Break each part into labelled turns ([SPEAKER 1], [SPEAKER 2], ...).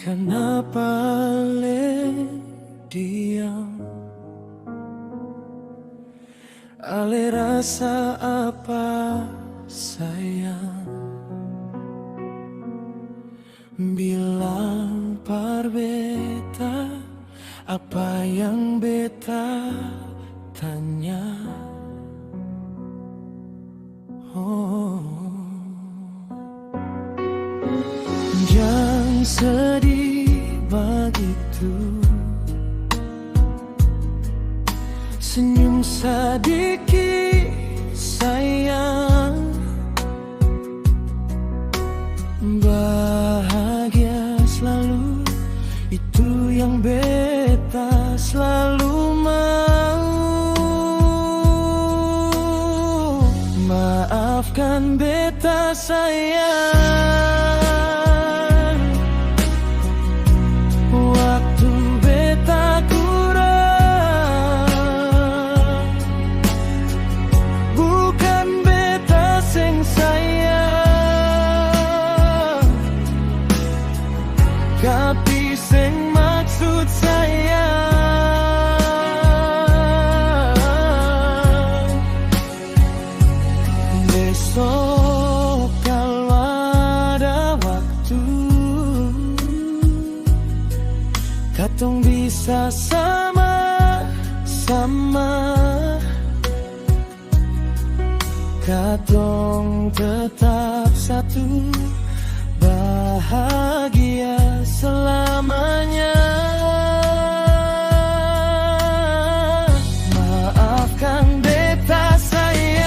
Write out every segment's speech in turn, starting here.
[SPEAKER 1] Kenapa ale diam? Ale rasa apa sayang? Bilang par beta, apa yang beta tanya? Oh, jangan sedih begitu, senyum sedikit sayang. Bahagia selalu, itu yang beta selalu mau. Maafkan beta sayang, waktu beta kurang. Bukan beta sing sayang, tapi sing maksud sayang. Besok kalau ada waktu, katong bisa sama-sama, katong tetap satu, bahagia selamanya. Maafkan beta sayang,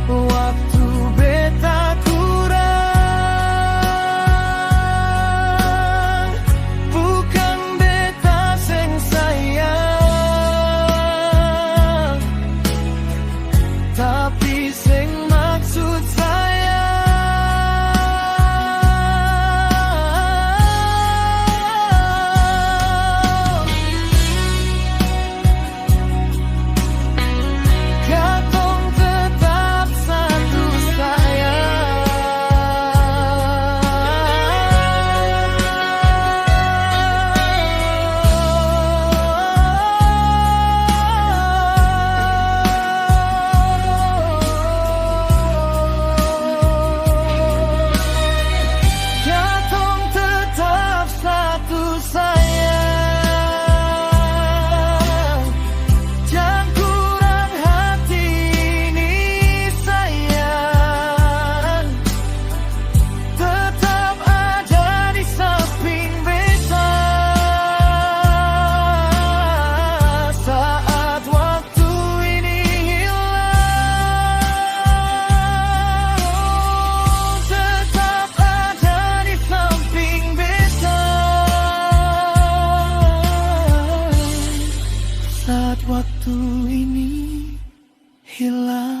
[SPEAKER 1] waktu beta kurang. Bukan beta sing sayang, tapi sing maksud sayang. Katong tetap satu sayang. Katong tetap satu sayang. Jangan kurang hati ini sayang. Tetap ada di samping beta saat waktu ini hilang. Tetap ada di samping beta saat waktu ini hilang.